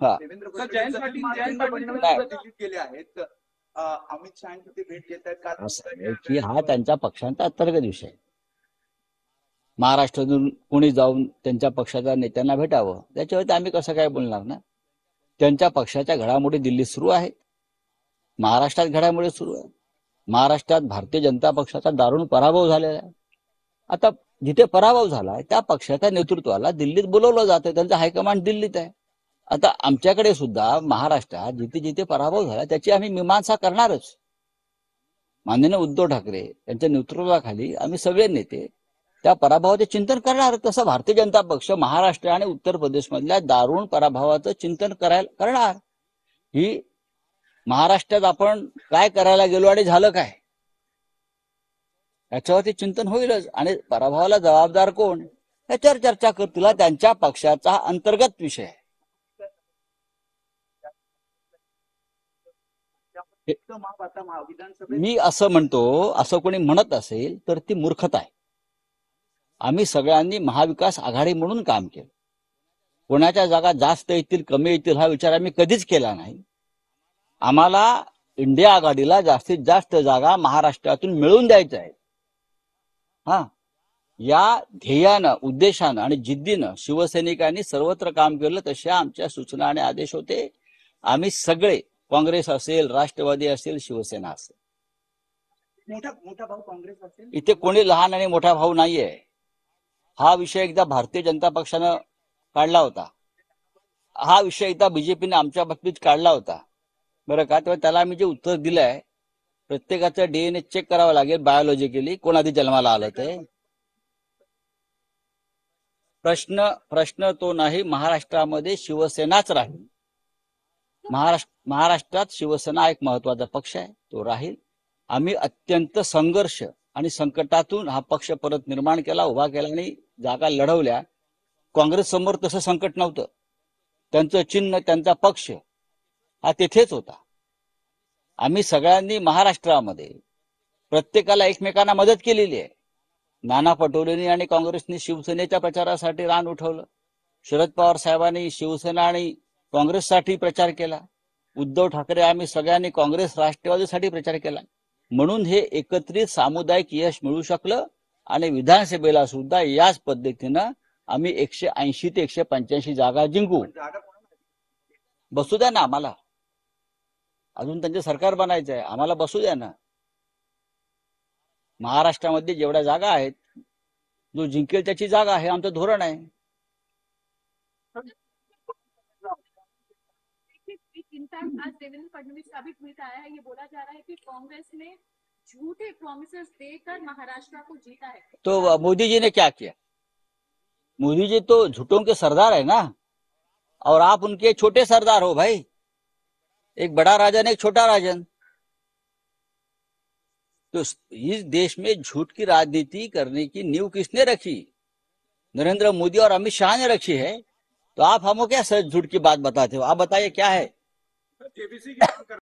हा जयंत पाटील दिल्लीत गेले आहेत. अमित शहाची ते भेट घेत आहेत असं आहे की हा त्यांच्या पक्षांचा अंतर्गत विषय आहे. महाराष्ट्रातून कोणी जाऊन त्यांच्या पक्षाच्या नेत्यांना भेटावं त्याच्यावरती आम्ही कसं काय बोलणार ना. त्यांच्या पक्षाच्या घडामोडी दिल्लीत सुरू आहेत, महाराष्ट्रात घडामोडी सुरू आहे. महाराष्ट्रात भारतीय जनता पक्षाचा दारुण पराभव झालेला आहे. आता जिथे पराभव झालाय त्या पक्षाच्या नेतृत्वाला दिल्लीत बोलवलं जातं, त्यांचं हायकमांड दिल्लीत आहे. आता आमच्याकडे सुद्धा महाराष्ट्रात जिथे जिथे पराभव झाला त्याची आम्ही मीमांसा करणारच. माननीय उद्धव ठाकरे यांच्या नेतृत्वाखाली आम्ही सगळे नेते त्या पराभवाचे चिंतन करणार. तसं भारतीय जनता पक्ष महाराष्ट्र आणि उत्तर प्रदेशमधल्या दारुण पराभवाचं चिंतन करणार. ही महाराष्ट्रात आपण काय करायला गेलो आणि झालं काय याच्यावरती चिंतन होईलच. आणि पराभवाला जबाबदार कोण याच्यावर चर्चा करतील. त्यांच्या पक्षाचा अंतर्गत विषय आहे. मी असं म्हणतो, असं कोणी म्हणत असेल तर ती मूर्खता आहे. आम्ही सगळ्यांनी महाविकास आघाडी म्हणून काम केलं. कोणाच्या जागा जास्त येतील कमी येतील हा विचार आम्ही कधीच केला नाही. आम्हाला इंडिया आघाडीला जास्तीत जास्त जागा महाराष्ट्रातून मिळवून द्यायच्या आहेत. हा या ध्येयानं उद्देशानं आणि जिद्दीनं शिवसैनिकांनी सर्वत्र काम केलं. तशा आमच्या सूचना आणि आदेश होते. आम्ही सगळे, काँग्रेस असेल, राष्ट्रवादी असेल, शिवसेना असेल, मोठा भाऊ काँग्रेस असेल, इथे कोणी लहान आणि मोठा भाऊ नाहीये. हा विषय एकदा भारतीय जनता पक्षानं काढला होता, हा विषय एकदा बीजेपीने आमच्या बाबतीत काढला होता बरं का. तेव्हा त्याला आम्ही जे उत्तर दिलंय, प्रत्येकाचं डीएनए चेक करावं लागेल बायोलॉजिकली, कोण आधी जन्माला आलं ते. प्रश्न तो नाही. महाराष्ट्रामध्ये शिवसेनाच राहील. महाराष्ट्रात शिवसेना एक महत्वाचा पक्ष आहे, तो राहील. आम्ही अत्यंत संघर्ष आणि संकटातून हा पक्ष परत निर्माण केला, उभा केला आणि जागा लढवल्या. काँग्रेस समोर तसं संकट नव्हतं. त्यांचं चिन्ह, त्यांचा पक्ष हा तेथेच होता. आम्ही सगळ्यांनी महाराष्ट्रामध्ये प्रत्येकाला एकमेकांना मदत केलेली आहे. नाना पटोलेंनी आणि काँग्रेसनी शिवसेनेच्या प्रचारासाठी रान उठवलं. शरद पवार साहेबांनी शिवसेना आणि काँग्रेससाठी प्रचार केला. उद्धव ठाकरे आम्ही सगळ्यांनी काँग्रेस राष्ट्रवादीसाठी प्रचार केला. म्हणून हे एकत्रित सामुदायिक यश मिळू शकलं. आणि विधानसभेला सुद्धा याच पद्धतीनं आम्ही 180 ते 185 जागा जिंकू. बसू द्या ना आम्हाला, अजून त्यांचं सरकार बनायचं आहे, आम्हाला बसू द्या ना. महाराष्ट्रामध्ये जेवढ्या जागा आहेत, जो जिंकेल त्याची जागा आहे, आमचं धोरण आहे. आज देवेंद्र फडणवीस का भी ट्वीट आया है, ये बोला जा रहा है कि कांग्रेस ने झूठे प्रॉमिसेस देकर महाराष्ट्र को जीता है. तो मोदी जी ने क्या किया? मोदी जी तो झूठों के सरदार है ना, और आप उनके छोटे सरदार हो भाई. एक बड़ा राजन, एक छोटा राजन. तो इस देश में झूठ की राजनीति करने की नींव किसने रखी? नरेंद्र मोदी और अमित शाह ने रखी है. तो आप हमको क्या सच झूठ की बात बताते हो? आप बताइए क्या है?